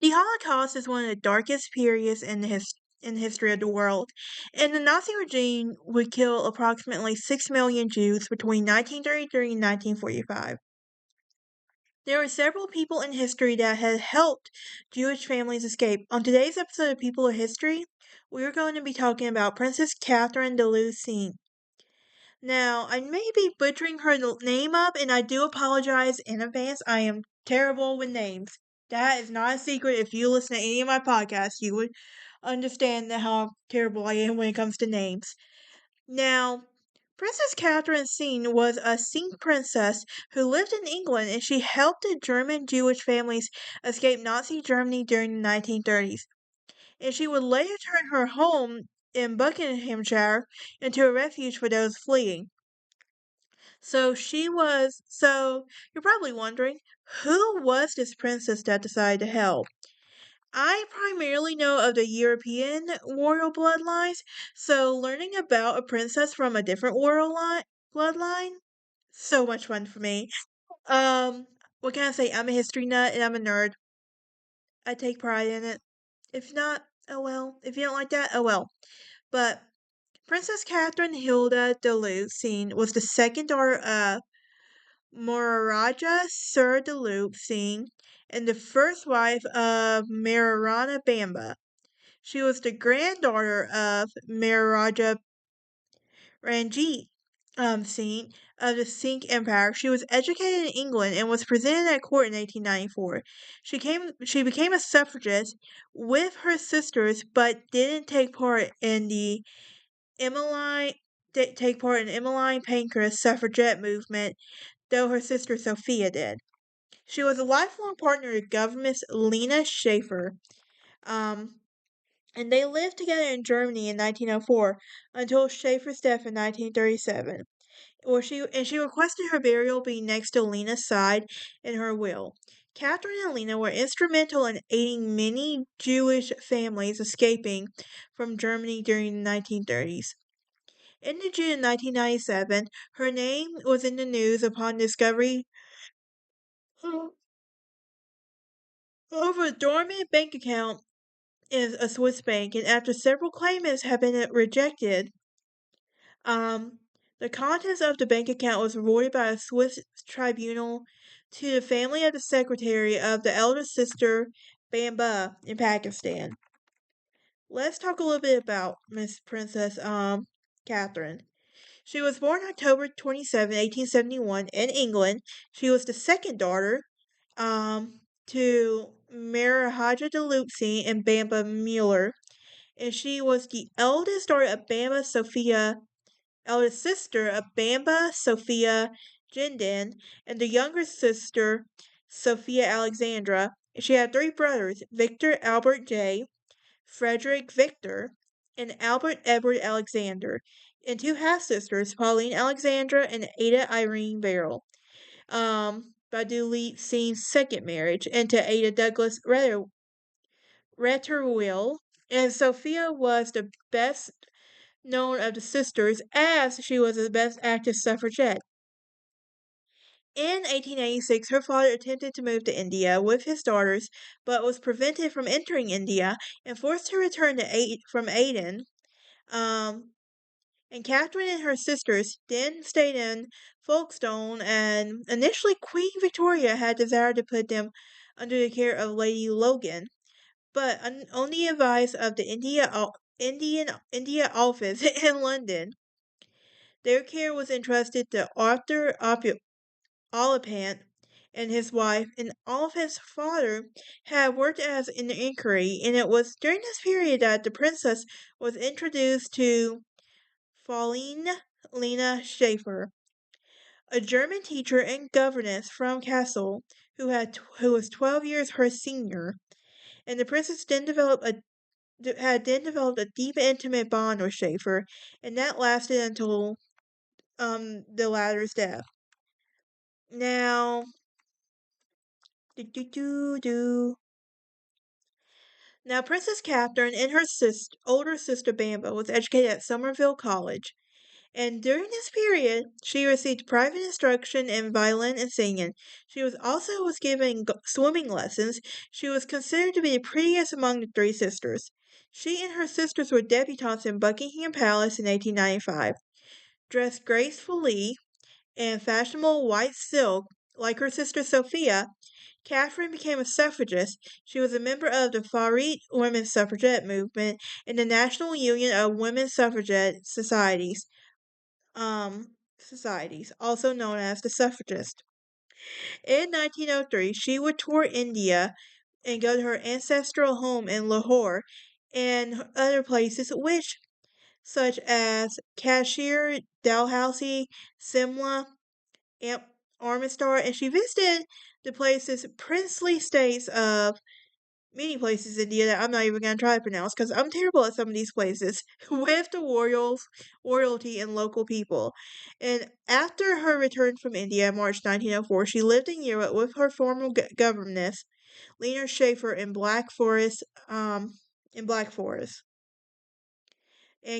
The Holocaust is one of the darkest periods in the history of the world, and the Nazi regime would kill approximately 6 million Jews between 1933 and 1945. There are several people in history that have helped Jewish families escape. On today's episode of People of History, we are going to be talking about Princess Catherine de Singh. Now, I may be butchering her name up, and I do apologize in advance. I am terrible with names. That is not a secret. If you listen to any of my podcasts, you would understand how terrible I am when it comes to names. Now, Princess Catherine Singh was a Singh princess who lived in England, and she helped the German Jewish families escape Nazi Germany during the 1930s. And she would later turn her home in Buckinghamshire into a refuge for those fleeing. So you're probably wondering, who was this princess that decided to help? I primarily know of the European royal bloodlines, so learning about a princess from a different bloodline, so much fun for me. What can I say? I'm a history nut and I'm a nerd. I take pride in it. If not, oh well. If you don't like that, oh well. But Princess Catherine Hilda de Singh was the second daughter of Maharaja Sir Duleep Singh and the first wife of Maharaja Bamba. She was the granddaughter of Maharaja Ranjit Singh of the Singh Empire. She was educated in England and was presented at court in 1894. She became a suffragist with her sisters, but didn't take part in the Emmeline Pankhurst suffragette movement, though her sister Sophia did. She was a lifelong partner of governess Lena Schaefer. And they lived together in Germany in 1904 until Schaefer's death in 1937, where she requested her burial be next to Lena's side in her will. Catherine and Lena were instrumental in aiding many Jewish families escaping from Germany during the 1930s. In June 1997, her name was in the news upon discovery of a dormant bank account in a Swiss bank, and after several claimants had been rejected, Um, the contents of the bank account was reported by a Swiss tribunal to the family of the secretary of the elder sister Bamba in Pakistan. Let's talk a little bit about Miss Princess Catherine. She was born October 27, 1871 in England. She was the second daughter to Maharaja Duleep Singh and Bamba Mueller, and she was the eldest daughter of Bamba Sophia eldest sister of Bamba Sophia Jinden and the younger sister Sophia Alexandra. She had three brothers, Victor Albert J., Frederick Victor, and Albert Edward Alexander, and two half sisters, Pauline Alexandra and Ada Irene Beryl. By Duleep Singh's second marriage, and to Ada Douglas Retterwill, and Sophia was the best known of the sisters, as she was the best active suffragette. In 1886, her father attempted to move to India with his daughters, but was prevented from entering India and forced to return from Aden. And Catherine and her sisters then stayed in Folkestone, and initially Queen Victoria had desired to put them under the care of Lady Logan, but on the advice of the India office in London, their care was entrusted to Arthur Oliphant and his wife, and Oliphant's father had worked as an inquiry, and it was during this period that the princess was introduced to Pauline Lena Schaefer, a German teacher and governess from Kassel, who was 12 years her senior, and the princess had then developed a deep, intimate bond with Schaefer, and that lasted until the latter's death. Now, do do do do. Now, Princess Catherine and her older sister Bamba was educated at Somerville College, And during this period, she received private instruction in violin and singing. She was given swimming lessons. She was considered to be the prettiest among the three sisters. She and her sisters were debutantes in Buckingham Palace in 1895. Dressed gracefully in fashionable white silk, like her sister Sophia, Catherine became a suffragist. She was a member of the Farid Women's Suffragette movement and the National Union of Women's Suffragette societies, also known as the suffragist. In 1903, she would tour India and go to her ancestral home in Lahore and other places, which such as Kashmir, Dalhousie, Simla, Am- Amritsar, and she visited the places princely states of many places in India that I'm not even going to try to pronounce because I'm terrible at some of these places with the royalty, and local people. And after her return from India in March 1904, she lived in Europe with her former governess, Lena Schaefer, in Black Forest and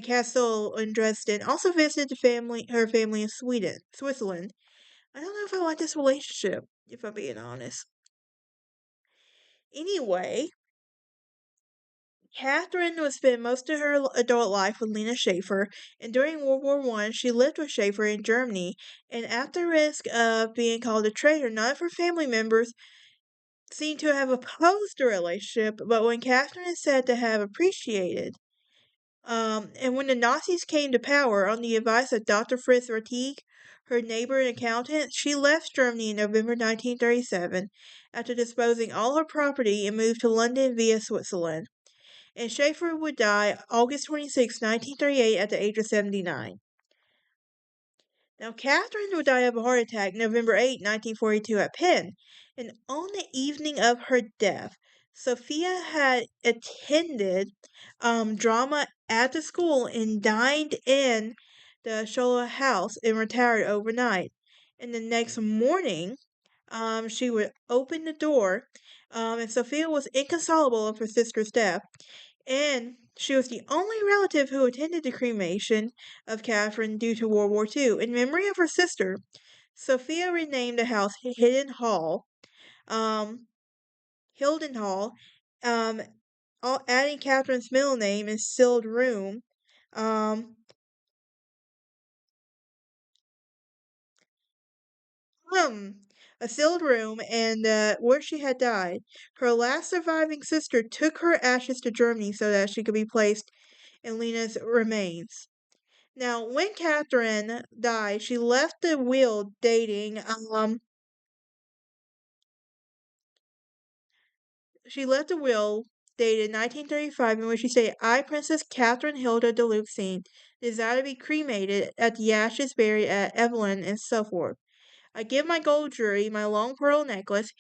Castle in Dresden. Also visited her family in Switzerland. I don't know if I like this relationship, if I'm being honest. Anyway, Catherine would spend most of her adult life with Lena Schaefer, and during World War I, she lived with Schaefer in Germany. And at the risk of being called a traitor, none of her family members seem to have opposed the relationship, but when Catherine is said to have appreciated. And when the Nazis came to power on the advice of Dr. Fritz Retieg, her neighbor and accountant, she left Germany in November 1937 after disposing all her property and moved to London via Switzerland. And Schaefer would die August 26, 1938, at the age of 79. Now, Catherine would die of a heart attack November 8, 1942, at Penn. And on the evening of her death, Sophia had attended drama at the school and dined in the Shola house and retired overnight. And the next morning, she would open the door, and Sophia was inconsolable of her sister's death. And she was the only relative who attended the cremation of Catherine due to World War II. In memory of her sister, Sophia renamed the house um, Hilden Hall, um, adding Catherine's middle name and sealed room. Um, hmm, a sealed room and where she had died. Her last surviving sister took her ashes to Germany so that she could be placed in Lena's remains. Now, when Catherine died, she left a will dated 1935 in which she stated, I, Princess Catherine Hilda Duleep Singh, desire to be cremated at the ashes buried at Evelyn and so forth. I give my gold jewelry, my long pearl necklace,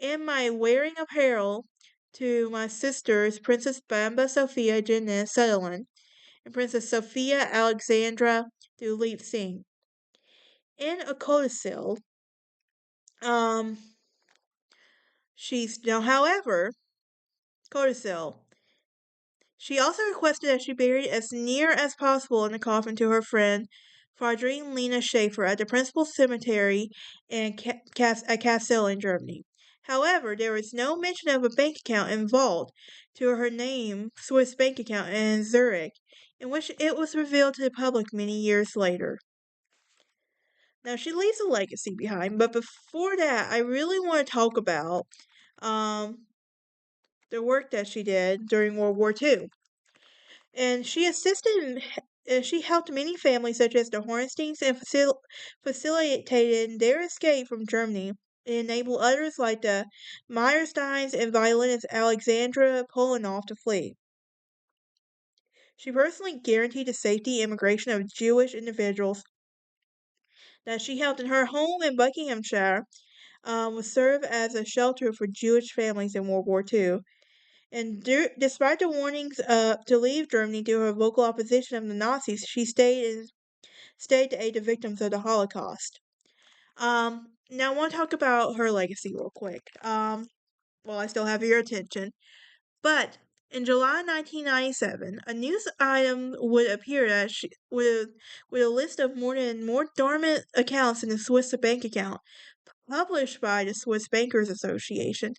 and my wearing apparel to my sisters, Princess Bamba Sophia Jeanette Sutherland and Princess Sophia Alexandra Duleep Singh. In a codicil, um, however, codicil. She also requested that she buried as near as possible in the coffin to her friend Fardrine Lena Schaefer at the principal cemetery at Kassel in Germany. However, there was no mention of a bank account involved to her name Swiss bank account in Zurich, in which it was revealed to the public many years later. Now she leaves a legacy behind, but before that, I really want to talk about um, the work that she did during World War II. And she helped many families such as the Hornsteins and facilitated their escape from Germany and enabled others like the Meyersteins and violinist Alexandra Polinoff to flee. She personally guaranteed the safety immigration of Jewish individuals that she helped in her home in Buckinghamshire would serve as a shelter for Jewish families in World War II. And despite the warnings to leave Germany due to her vocal opposition of the Nazis, she stayed to aid the victims of the Holocaust. Now I want to talk about her legacy real quick. While I still have your attention, but In July 1997, a news item would appear with a list of more dormant accounts in the Swiss bank account, published by the Swiss Bankers Association,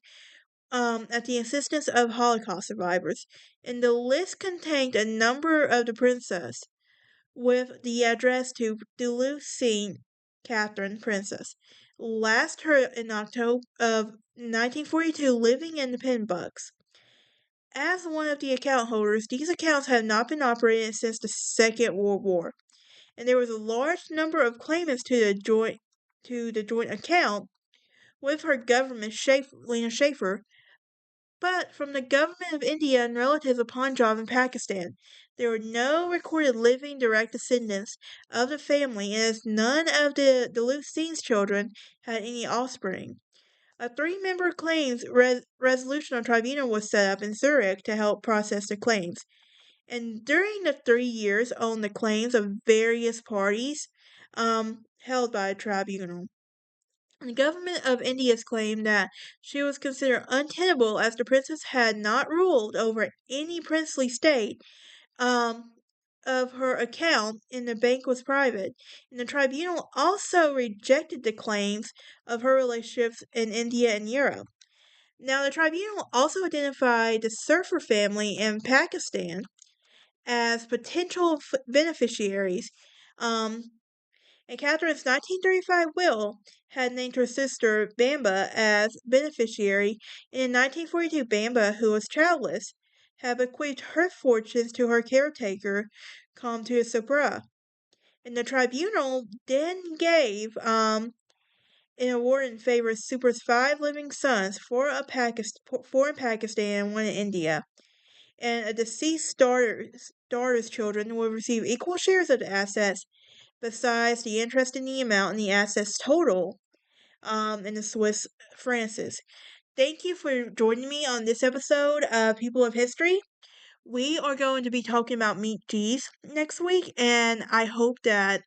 at the insistence of Holocaust survivors. And the list contained a number of the princess, with the address to Duleep Singh, Catherine, Princess. Last heard in October of 1942, living in the Pinbucks. As one of the account holders, these accounts have not been operated since the Second World War, and there was a large number of claimants to the joint account with her government, Lena Schaefer, but from the government of India and relatives of Punjab and Pakistan. There were no recorded living direct descendants of the family, and as none of the Lucine's children had any offspring. A three-member claims resolution tribunal was set up in Zurich to help process the claims. And during the 3 years on the claims of various parties held by the tribunal. The government of India's claimed that she was considered untenable as the princess had not ruled over any princely state um, of her account and the bank was private. And the tribunal also rejected the claims of her relationships in India and Europe. Now, the tribunal also identified the Surfer family in Pakistan as potential beneficiaries. Um, and Catherine's 1935 will had named her sister Bamba as beneficiary, and in 1942, Bamba, who was childless, had bequeathed her fortunes to her caretaker, Comte Sabra. And the tribunal then gave an award in favor of Super's 5 living sons, four in Pakistan and one in India. And a deceased daughter's children will receive equal shares of the assets, besides the interest in the amount and the assets total in the Swiss francs. Thank you for joining me on this episode of People of History. We are going to be talking about meat cheese next week, and I hope that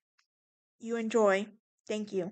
you enjoy. Thank you.